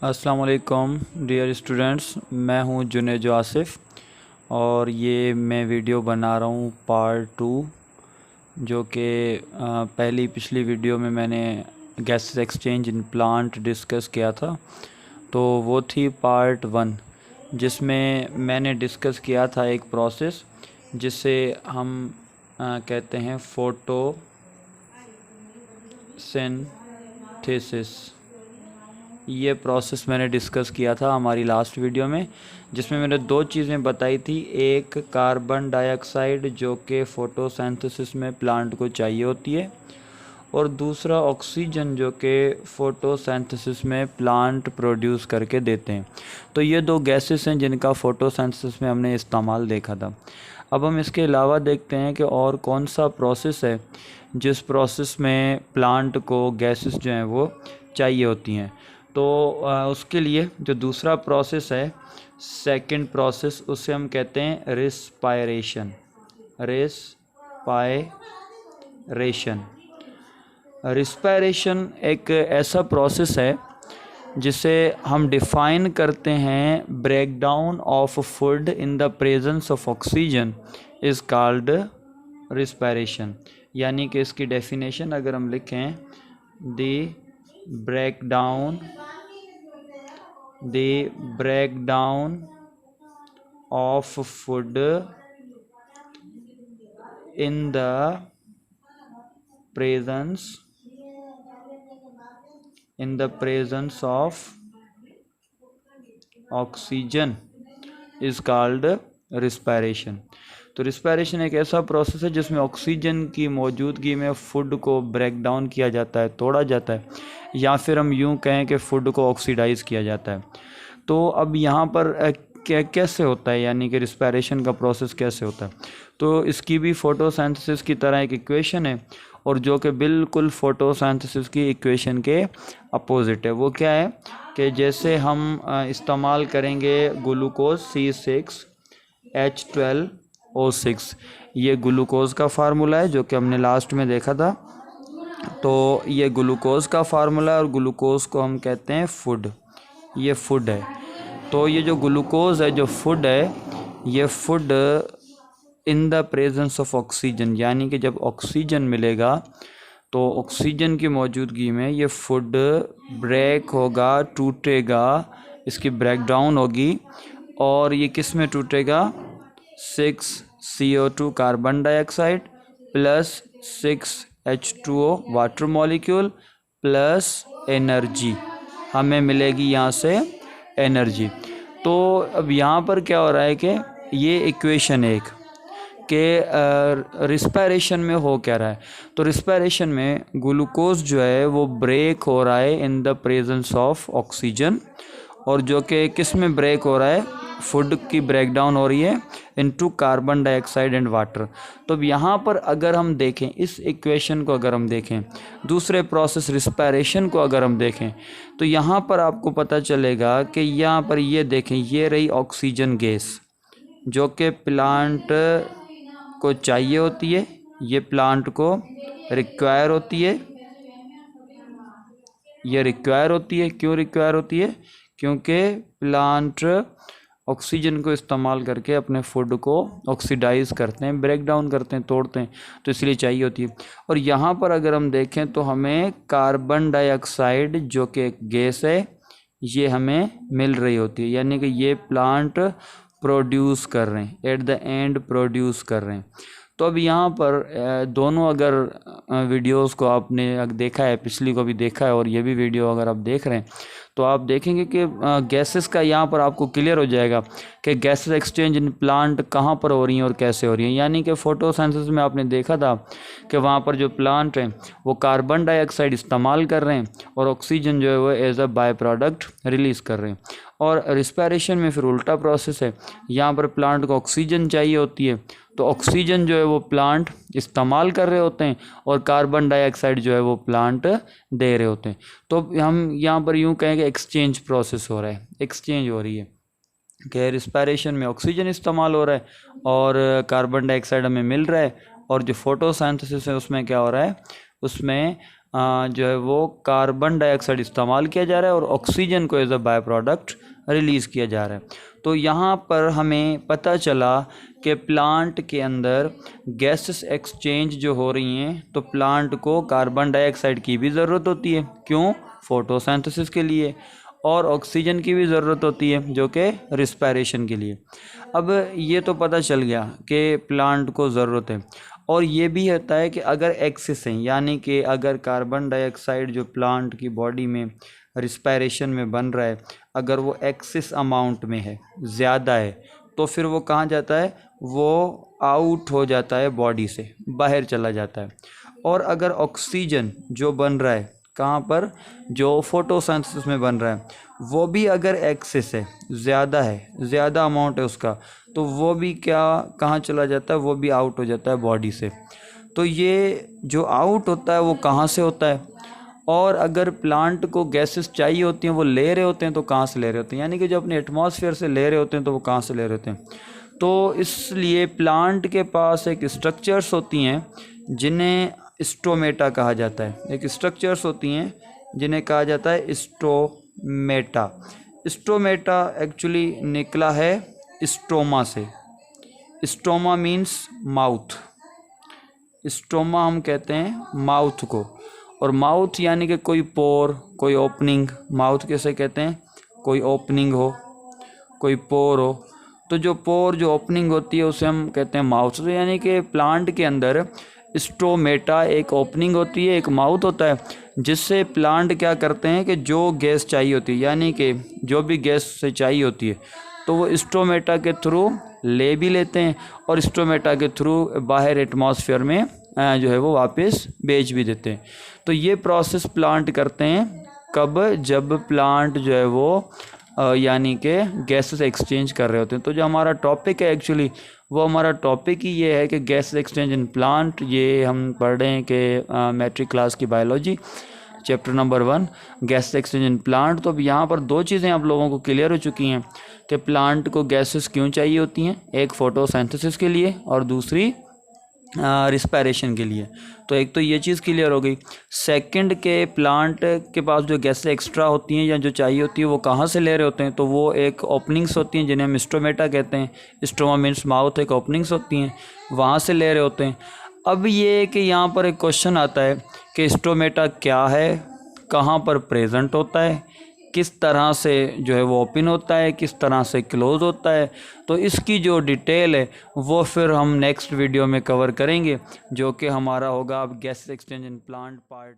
अस्सलाम वालेकुम dear students, मैं हूं जुनेजो आसिफ़ और ये मैं वीडियो बना रहा हूं पार्ट 2, जो कि पिछली वीडियो में मैंने gases exchange in plant discuss किया था। तो वो थी पार्ट 1, जिसमें मैंने डिस्कस किया था एक प्रोसेस जिसे हम कहते हैं फोटोसिंथेसिस। ये प्रोसेस मैंने डिस्कस किया था हमारी लास्ट वीडियो में, जिसमें मैंने दो चीज़ें बताई थी। एक कार्बन डाइऑक्साइड जो कि फोटोसिंथेसिस में प्लांट को चाहिए होती है, और दूसरा ऑक्सीजन जो कि फोटोसिंथेसिस में प्लांट प्रोड्यूस करके देते हैं। तो ये दो गैसेस हैं जिनका फोटोसिंथेसिस में हमने इस्तेमाल देखा था। अब हम इसके अलावा देखते हैं कि और कौन सा प्रोसेस है जिस प्रोसेस में प्लांट को गैसेस जो हैं वो चाहिए होती हैं। तो उसके लिए जो दूसरा प्रोसेस है, सेकंड प्रोसेस, उसे हम कहते हैं रिस्पायरेशन। रिस्पायरेशन एक ऐसा प्रोसेस है जिसे हम डिफ़ाइन करते हैं breakdown of food in the presence of oxygen is called respiration. यानी कि इसकी डेफिनेशन अगर हम लिखें, the breakdown of food in the presence of oxygen is called respiration। तो रिस्पायरेशन एक ऐसा प्रोसेस है जिसमें ऑक्सीजन की मौजूदगी में फूड को ब्रेक डाउन किया जाता है, तोड़ा जाता है, या फिर हम यूं कहें कि फूड को ऑक्सीडाइज किया जाता है। तो अब यहाँ पर कैसे होता है, यानी कि रिस्पायरेशन का प्रोसेस कैसे होता है। तो इसकी भी फोटोसिंथेसिस की तरह एक इक्वेशन है, और जो कि बिल्कुल फोटोसिंथेसिस की इक्वेशन के अपोजिट है। वो क्या है कि जैसे हम इस्तेमाल करेंगे ग्लूकोज C6H12O6, ये ग्लूकोज का फार्मूला है जो कि हमने लास्ट में देखा था। तो ये ग्लूकोज का फार्मूला है और ग्लूकोज को हम कहते हैं फूड। ये फूड है। तो ये जो ग्लूकोज है, जो फूड है, ये food in the presence of oxygen, यानी कि जब ऑक्सीजन मिलेगा तो ऑक्सीजन की मौजूदगी में ये फूड ब्रेक होगा, टूटेगा, इसकी ब्रेकडाउन होगी। और ये किस में टूटेगा? 6CO2 carbon dioxide plus 6H2O water molecule plus energy, हमें मिलेगी यहाँ से एनर्जी। तो अब यहाँ पर क्या हो रहा है कि ये इक्वेशन एक के रिस्पायरेशन में हो क्या रहा है। तो रिस्पायरेशन में ग्लूकोज जो है वो ब्रेक हो रहा है in the presence of oxygen, और जो कि किस में ब्रेक हो रहा है? फूड की ब्रेकडाउन हो रही है into carbon dioxide and water. तो अब यहाँ पर अगर हम देखें इस इक्वेशन को, अगर हम देखें दूसरे प्रोसेस रिस्पायरेशन को अगर हम देखें, तो यहाँ पर आपको पता चलेगा कि यहाँ पर ये देखें, ये रही ऑक्सीजन गैस जो कि प्लांट को चाहिए होती है, ये प्लांट को रिक्वायर होती है। ये रिक्वायर होती है, क्यों रिक्वायर होती है? क्योंकि प्लांट ऑक्सीजन को इस्तेमाल करके अपने फूड को ऑक्सीडाइज करते हैं, ब्रेक डाउन करते हैं, तोड़ते हैं, तो इसलिए चाहिए होती है। और यहाँ पर अगर हम देखें तो हमें कार्बन डाइऑक्साइड जो कि एक गैस है, ये हमें मिल रही होती है, यानी कि ये प्लांट प्रोड्यूस कर रहे हैं, एट द एंड प्रोड्यूस कर रहे हैं। तो अब यहाँ पर दोनों अगर वीडियोस को आपने देखा है, पिछली को भी देखा है और ये भी वीडियो अगर आप देख रहे हैं, तो आप देखेंगे कि गैसेस का यहाँ पर आपको क्लियर हो जाएगा कि गैसेस एक्सचेंज इन प्लांट कहाँ पर हो रही हैं और कैसे हो रही हैं। यानी कि फोटोसिंथेसिस में आपने देखा था कि वहाँ पर जो प्लांट हैं वो कार्बन डाइऑक्साइड इस्तेमाल कर रहे हैं और ऑक्सीजन जो है वो as a byproduct release कर रहे हैं। और रिस्पायरेशन में फिर उल्टा प्रोसेस है, यहाँ पर प्लांट को ऑक्सीजन चाहिए होती है, तो ऑक्सीजन जो है वो प्लांट इस्तेमाल कर रहे होते हैं और कार्बन डाइऑक्साइड जो है वो प्लांट दे रहे होते हैं। तो हम यहाँ पर यूँ कहें कि एक्सचेंज प्रोसेस हो रहा है, एक्सचेंज हो रही है कि रिस्पायरेशन में ऑक्सीजन इस्तेमाल हो रहा है और कार्बन डाइऑक्साइड हमें मिल रहा है, और जो फोटोसिंथेसिस है उसमें क्या हो रहा है? उसमें जो है वो कार्बन डाइऑक्साइड इस्तेमाल किया जा रहा है और ऑक्सीजन को as a byproduct release किया जा रहा है। तो यहाँ पर हमें पता चला कि प्लांट के अंदर गैसेस एक्सचेंज जो हो रही हैं, तो प्लांट को कार्बन डाइऑक्साइड की भी ज़रूरत होती है। क्यों? फोटोसिंथेसिस के लिए। और ऑक्सीजन की भी ज़रूरत होती है जो कि रिस्पायरेशन के लिए। अब ये तो पता चल गया कि प्लांट को ज़रूरत है। और ये भी होता है कि अगर एक्सेस है, यानी कि अगर कार्बन डाइऑक्साइड जो प्लांट की बॉडी में रिस्पायरेशन में बन रहा है, अगर वो एक्सेस अमाउंट में है, ज़्यादा है, तो फिर वो कहाँ जाता है? वो आउट हो जाता है, बॉडी से बाहर चला जाता है। और अगर ऑक्सीजन जो बन रहा है कहाँ पर, जो फोटोसिंथेसिस में बन रहा है, वो भी अगर एक्सेस है, ज़्यादा है, ज़्यादा अमाउंट है उसका, तो वो भी क्या कहाँ चला जाता है? वो भी आउट हो जाता है बॉडी से। तो ये जो आउट होता है वो कहाँ से होता है? और अगर प्लांट को गैसेस चाहिए होती हैं, वो ले रहे होते हैं, तो कहाँ से ले रहे होते हैं? यानी कि जो अपने एटमॉस्फेयर से ले रहे होते हैं, तो वो कहाँ से ले रहे होते हैं? तो इसलिए प्लांट के पास एक स्ट्रक्चर्स होती हैं जिन्हें स्टोमेटा कहा जाता है। एक स्ट्रक्चर्स होती हैं जिन्हें कहा जाता है स्टोमेटा। स्टोमेटा एक्चुअली निकला है स्टोमा से। Stoma means mouth. स्टोमा हम कहते हैं माउथ को, और माउथ यानी कि कोई पोर, कोई ओपनिंग। माउथ कैसे कहते हैं? कोई ओपनिंग हो, कोई पोर हो। तो जो पोर, जो ओपनिंग होती है, उसे हम कहते हैं माउथ। तो यानी कि प्लांट के अंदर स्टोमेटा एक ओपनिंग होती है, एक माउथ होता है, जिससे प्लांट क्या करते हैं कि जो गैस चाहिए होती है, यानी कि जो भी गैस से चाहिए होती है, तो वो स्टोमेटा के थ्रू ले भी लेते हैं और स्टोमेटा के थ्रू बाहर एटमॉस्फेयर में जो है वो वापस भेज भी देते हैं। तो ये प्रोसेस प्लांट करते हैं कब? जब प्लांट जो है वो यानी कि गैसेस एक्सचेंज कर रहे होते हैं। तो जो हमारा टॉपिक है एक्चुअली, वो हमारा टॉपिक ही ये है कि गैस एक्सचेंज इन प्लांट। ये हम पढ़ रहे हैं कि मैट्रिक क्लास की biology chapter number 1 gas exchange in plant. तो अब यहाँ पर दो चीज़ें आप लोगों को क्लियर हो चुकी हैं कि प्लांट को गैसेस क्यों चाहिए होती हैं, एक फोटोसिंथेसिस के लिए और दूसरी रिस्पायरेशन के लिए। तो एक तो ये चीज़ क्लियर हो गई। सेकंड के प्लांट के पास जो गैसें एक्स्ट्रा होती हैं या जो चाहिए होती है, वो कहाँ से ले रहे होते हैं? तो वो एक ओपनिंग्स होती हैं जिन्हें हम स्टोमेटा कहते हैं। स्टोमा मीन्स माउथ, एक ओपनिंग्स होती हैं, वहाँ से ले रहे होते हैं। अब ये कि यहाँ पर एक क्वेश्चन आता है कि स्टोमेटा क्या है, कहाँ पर प्रेजेंट होता है, किस तरह से जो है वो ओपन होता है, किस तरह से क्लोज होता है। तो इसकी जो डिटेल है वो फिर हम नेक्स्ट वीडियो में कवर करेंगे, जो कि हमारा होगा अब gas exchange in plant part